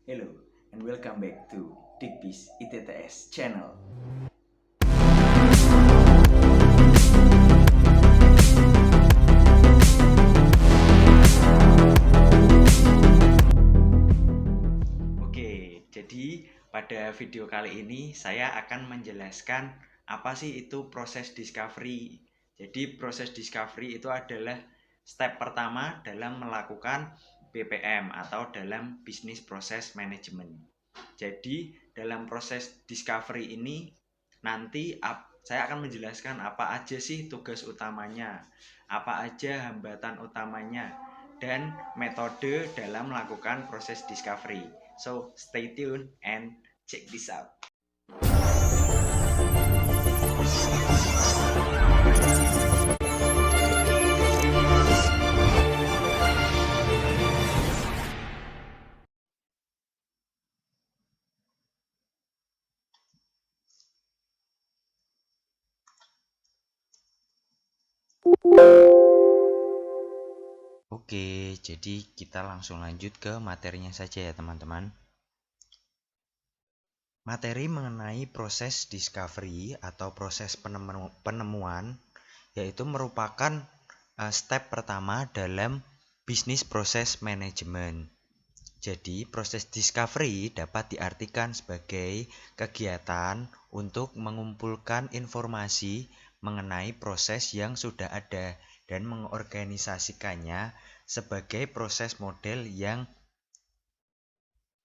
Hello and welcome back to Digpiece ITTS channel. Oke, jadi pada video kali ini saya akan menjelaskan apa sih itu proses discovery. Jadi proses discovery itu adalah step pertama dalam melakukan BPM atau dalam Business Process Management. Jadi dalam proses discovery ini nanti saya akan menjelaskan apa aja sih tugas utamanya, apa aja hambatan utamanya, dan metode dalam melakukan proses discovery. So stay tuned and check this out. Oke, jadi kita langsung lanjut ke materinya saja ya teman-teman. Materi mengenai proses discovery atau proses penemuan yaitu merupakan step pertama dalam bisnis proses manajemen. Jadi, proses discovery dapat diartikan sebagai kegiatan untuk mengumpulkan informasi mengenai proses yang sudah ada dan mengorganisasikannya sebagai proses model yang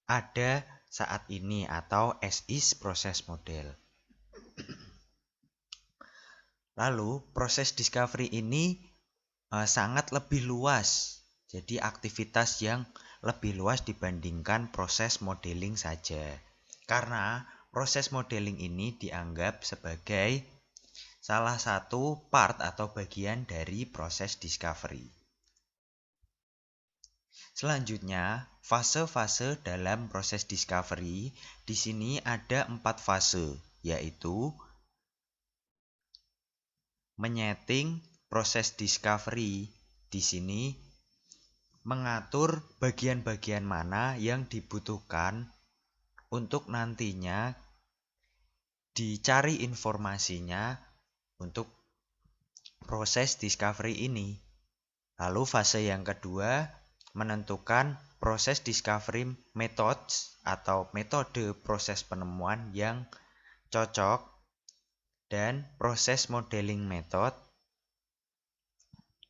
ada saat ini atau as is proses model. Lalu, proses discovery ini sangat lebih luas. Jadi, aktivitas yang lebih luas dibandingkan proses modeling saja. Karena proses modeling ini dianggap sebagai salah satu part atau bagian dari proses discovery. Selanjutnya, fase-fase dalam proses discovery. Di sini ada 4 fase, yaitu menyeting proses discovery. Di sini mengatur bagian-bagian mana yang dibutuhkan untuk nantinya dicari informasinya untuk proses discovery ini. Lalu fase yang kedua menentukan proses discovery methods atau metode proses penemuan yang cocok dan proses modeling method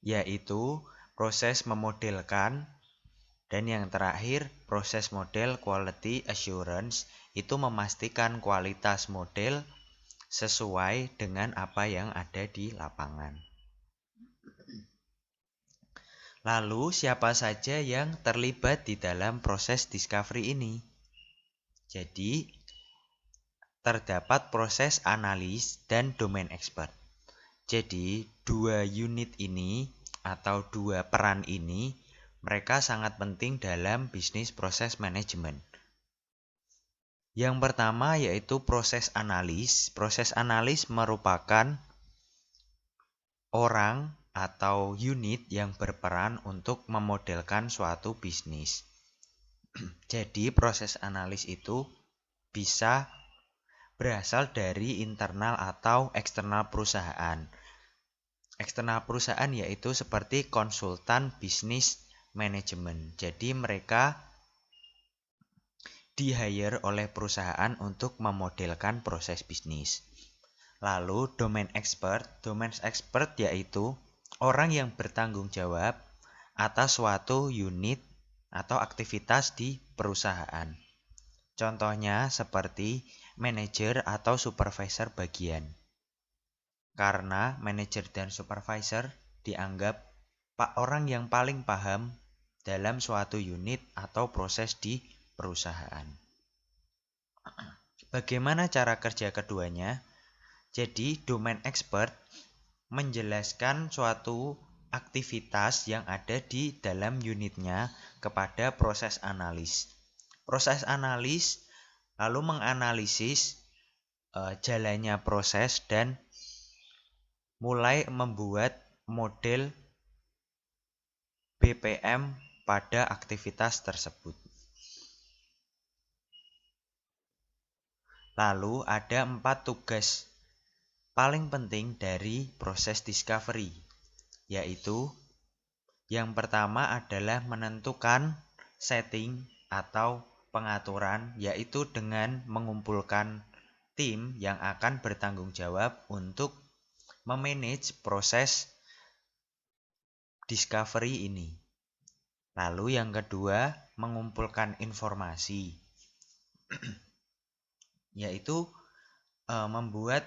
yaitu proses memodelkan. Dan yang terakhir, proses model quality assurance itu memastikan kualitas model sesuai dengan apa yang ada di lapangan. Lalu, siapa saja yang terlibat di dalam proses discovery ini? Jadi, terdapat proses analis dan domain expert. Jadi, dua unit ini atau dua peran ini mereka sangat penting dalam bisnis proses manajemen. Yang pertama yaitu proses analis. Proses analis merupakan orang atau unit yang berperan untuk memodelkan suatu bisnis. Jadi proses analis itu bisa berasal dari internal atau eksternal perusahaan. Eksternal perusahaan yaitu seperti konsultan bisnis manajemen. Jadi mereka di-hire oleh perusahaan untuk memodelkan proses bisnis. Lalu domain expert yaitu orang yang bertanggung jawab atas suatu unit atau aktivitas di perusahaan. Contohnya seperti manajer atau supervisor bagian. Karena manajer dan supervisor dianggap orang yang paling paham dalam suatu unit atau proses di perusahaan. Bagaimana cara kerja keduanya? Jadi, domain expert menjelaskan suatu aktivitas yang ada di dalam unitnya kepada proses analis. Proses analis lalu menganalisis jalannya proses dan mulai membuat model BPM pada aktivitas tersebut. Lalu ada 4 tugas paling penting dari proses discovery, yaitu yang pertama adalah menentukan setting atau pengaturan, yaitu dengan mengumpulkan tim yang akan bertanggung jawab untuk memanage proses discovery ini. Lalu yang kedua, mengumpulkan informasi, yaitu membuat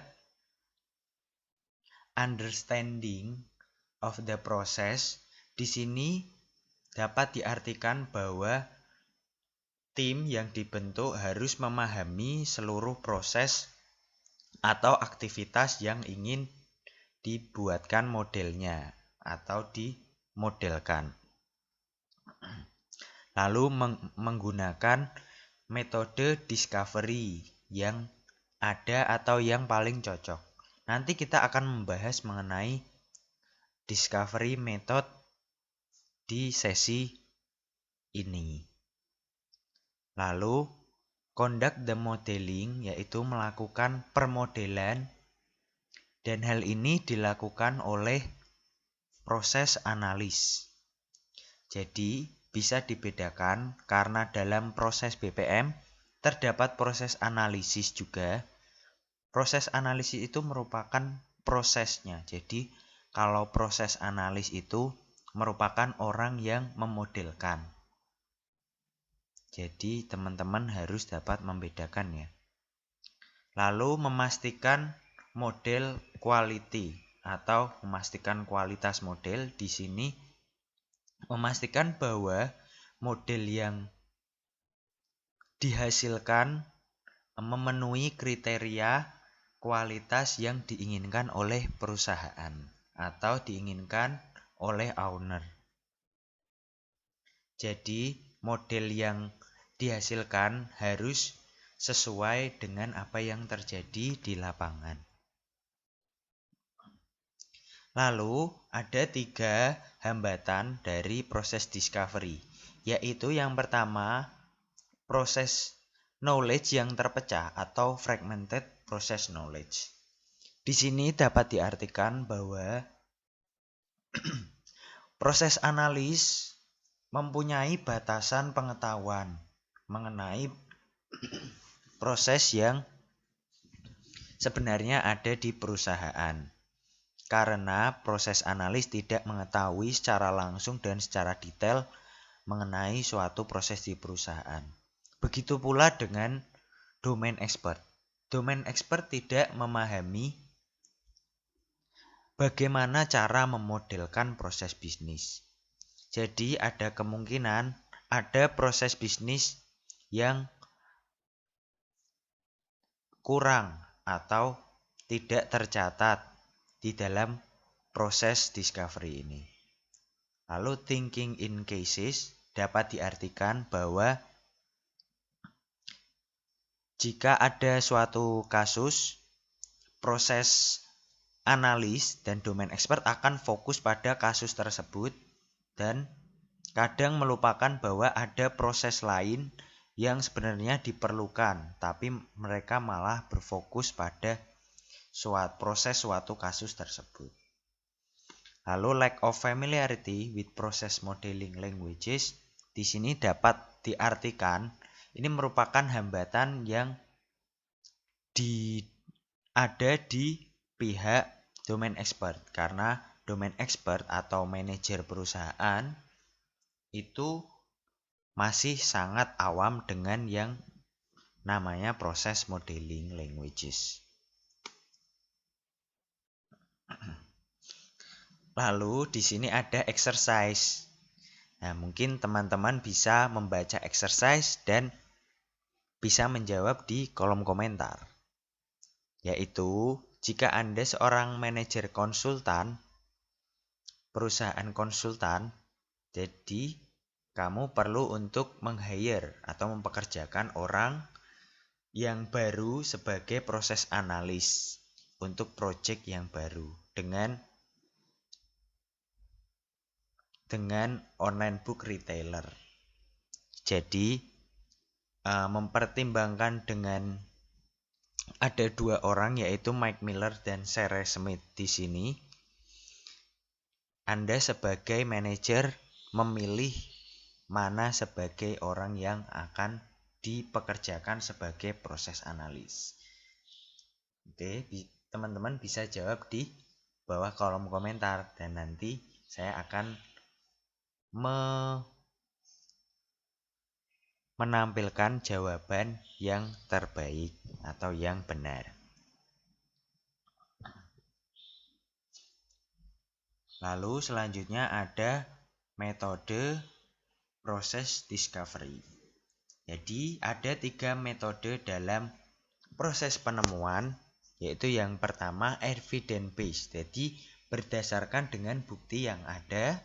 understanding of the process. Di sini dapat diartikan bahwa tim yang dibentuk harus memahami seluruh proses atau aktivitas yang ingin dibuatkan modelnya atau dimodelkan. Lalu menggunakan metode discovery yang ada atau yang paling cocok. Nanti kita akan membahas mengenai discovery method di sesi ini. Lalu conduct the modeling, yaitu melakukan permodelan, dan hal ini dilakukan oleh proses analis. Jadi bisa dibedakan karena dalam proses BPM terdapat proses analisis juga. Proses analisis itu merupakan prosesnya. Jadi kalau proses analis itu merupakan orang yang memodelkan. Jadi teman-teman harus dapat membedakan ya. Lalu memastikan model quality atau memastikan kualitas model. Di sini memastikan bahwa model yang dihasilkan memenuhi kriteria kualitas yang diinginkan oleh perusahaan atau diinginkan oleh owner. Jadi model yang dihasilkan harus sesuai dengan apa yang terjadi di lapangan. Lalu ada 3 hambatan dari proses discovery, yaitu yang pertama proses knowledge yang terpecah atau fragmented process knowledge. Di sini dapat diartikan bahwa proses analis mempunyai batasan pengetahuan mengenai proses yang sebenarnya ada di perusahaan. Karena proses analis tidak mengetahui secara langsung dan secara detail mengenai suatu proses di perusahaan. Begitu pula dengan domain expert. Domain expert tidak memahami bagaimana cara memodelkan proses bisnis. Jadi ada kemungkinan ada proses bisnis yang kurang atau tidak tercatat di dalam proses discovery ini. Lalu thinking in cases dapat diartikan bahwa jika ada suatu kasus, proses analis dan domain expert akan fokus pada kasus tersebut dan kadang melupakan bahwa ada proses lain yang sebenarnya diperlukan, tapi mereka malah berfokus pada proses suatu kasus tersebut. Lalu lack of familiarity with process modeling languages, di sini dapat diartikan ini merupakan hambatan yang ada di pihak domain expert, karena domain expert atau manajer perusahaan itu masih sangat awam dengan yang namanya proses modeling languages. Lalu di sini ada exercise. Nah, mungkin teman-teman bisa membaca exercise dan bisa menjawab di kolom komentar. Yaitu, jika Anda seorang manajer konsultan, perusahaan konsultan, jadi kamu perlu untuk meng-hire atau mempekerjakan orang yang baru sebagai proses analis untuk project yang baru dengan online book retailer. Jadi mempertimbangkan dengan ada dua orang yaitu Mike Miller dan Sarah Smith di sini. Anda sebagai manajer memilih mana sebagai orang yang akan dipekerjakan sebagai proses analis. Oke, teman-teman bisa jawab di bawah kolom komentar dan nanti saya akan menampilkan jawaban yang terbaik atau yang benar. Lalu selanjutnya ada metode proses discovery. Jadi ada 3 metode dalam proses penemuan, yaitu yang pertama evidence based. Jadi berdasarkan dengan bukti yang ada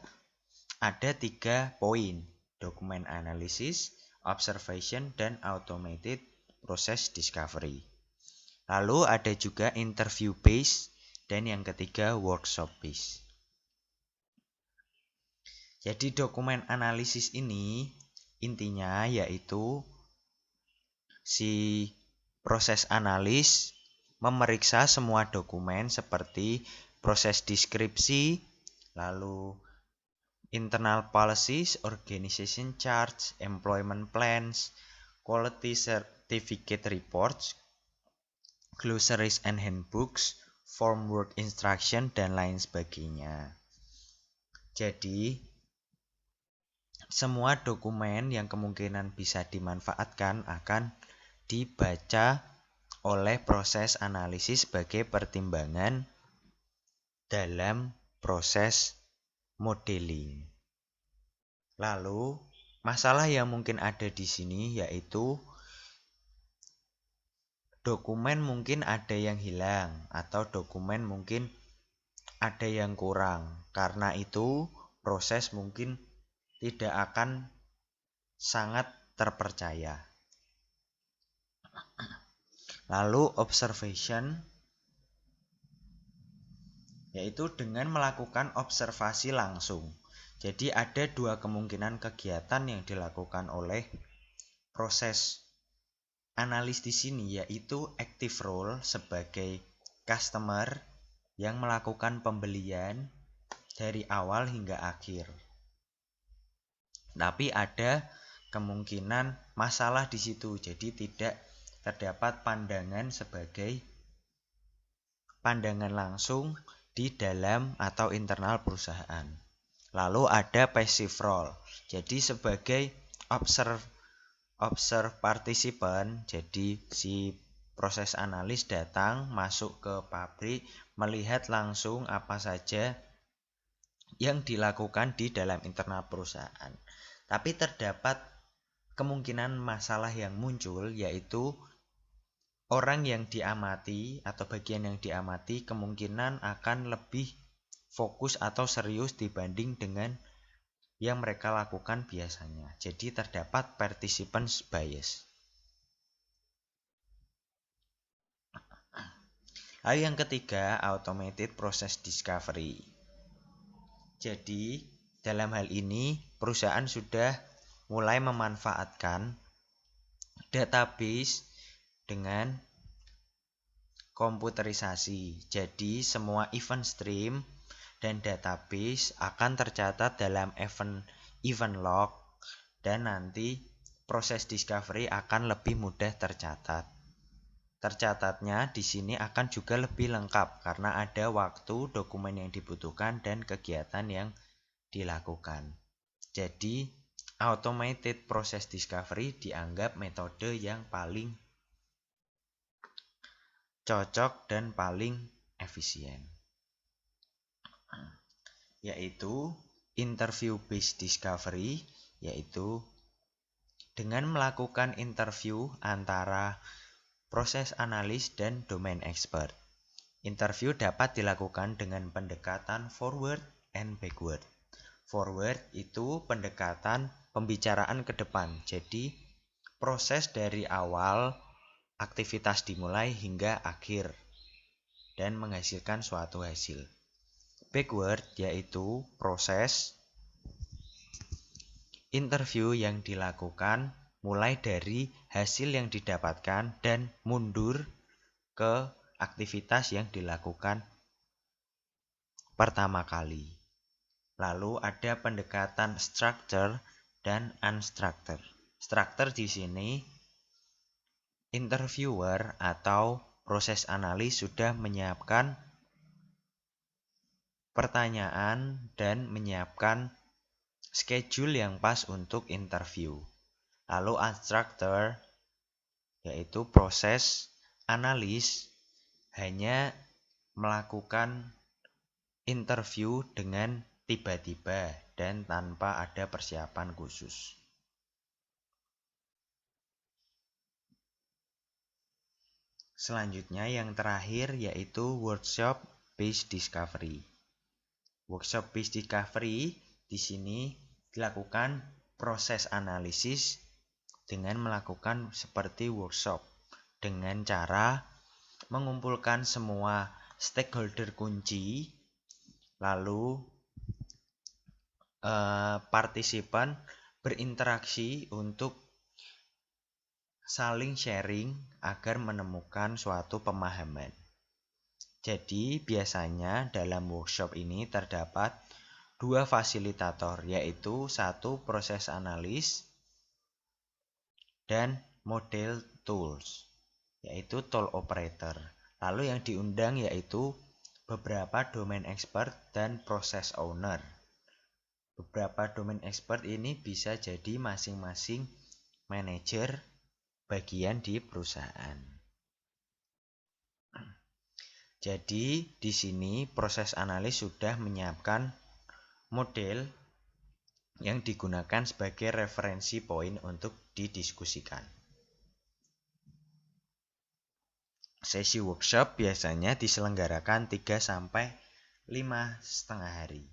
3 poin: dokumen analysis, observation, dan automated process discovery. Lalu ada juga interview based dan yang ketiga workshop based. Jadi dokumen analisis ini intinya yaitu si proses analis memeriksa semua dokumen seperti proses deskripsi, lalu internal policies, organization charts, employment plans, quality certificate reports, glossaries and handbooks, form work instruction, dan lain sebagainya. Jadi semua dokumen yang kemungkinan bisa dimanfaatkan akan dibaca oleh proses analisis sebagai pertimbangan dalam proses modeling. Lalu, masalah yang mungkin ada di sini yaitu dokumen mungkin ada yang hilang atau dokumen mungkin ada yang kurang. Karena itu, proses mungkin tidak akan sangat terpercaya. Lalu observation yaitu dengan melakukan observasi langsung. Jadi ada 2 kemungkinan kegiatan yang dilakukan oleh proses analis di sini, yaitu active role sebagai customer yang melakukan pembelian dari awal hingga akhir. Tapi ada kemungkinan masalah di situ, jadi tidak terdapat pandangan sebagai pandangan langsung di dalam atau internal perusahaan. Lalu ada passive role, jadi sebagai observe participant, jadi si proses analis datang masuk ke pabrik, melihat langsung apa saja yang dilakukan di dalam internal perusahaan. Tapi terdapat kemungkinan masalah yang muncul, yaitu orang yang diamati atau bagian yang diamati kemungkinan akan lebih fokus atau serius dibanding dengan yang mereka lakukan biasanya. Jadi terdapat participant bias. Lalu yang ketiga, automated process discovery. Jadi dalam hal ini perusahaan sudah mulai memanfaatkan database dengan komputerisasi. Jadi semua event stream dan database akan tercatat dalam event log dan nanti proses discovery akan lebih mudah tercatat. Tercatatnya di sini akan juga lebih lengkap karena ada waktu, dokumen yang dibutuhkan, dan kegiatan yang dilakukan. Jadi automated process discovery dianggap metode yang paling cocok dan paling efisien, yaitu interview based discovery, yaitu dengan melakukan interview antara proses analis dan domain expert. Interview dapat dilakukan dengan pendekatan forward and backward. Forward itu pendekatan pembicaraan ke depan. Jadi proses dari awal aktivitas dimulai hingga akhir dan menghasilkan suatu hasil. Backward yaitu proses interview yang dilakukan mulai dari hasil yang didapatkan dan mundur ke aktivitas yang dilakukan pertama kali. Lalu ada pendekatan structure dan unstructured. Structure di sini interviewer atau proses analis sudah menyiapkan pertanyaan dan menyiapkan schedule yang pas untuk interview. Lalu unstructured yaitu proses analis hanya melakukan interview dengan tiba-tiba dan tanpa ada persiapan khusus. Selanjutnya yang terakhir yaitu workshop based discovery. Workshop based discovery di sini dilakukan proses analisis dengan melakukan seperti workshop dengan cara mengumpulkan semua stakeholder kunci, lalu partisipan berinteraksi untuk saling sharing agar menemukan suatu pemahaman. Jadi biasanya dalam workshop ini terdapat 2 fasilitator, yaitu 1 proses analis dan model tools, yaitu tool operator. Lalu yang diundang yaitu beberapa domain expert dan process owner. Beberapa domain expert ini bisa jadi masing-masing manajer bagian di perusahaan. Jadi di sini proses analis sudah menyiapkan model yang digunakan sebagai referensi poin untuk didiskusikan. Sesi workshop biasanya diselenggarakan 3-5,5 hari.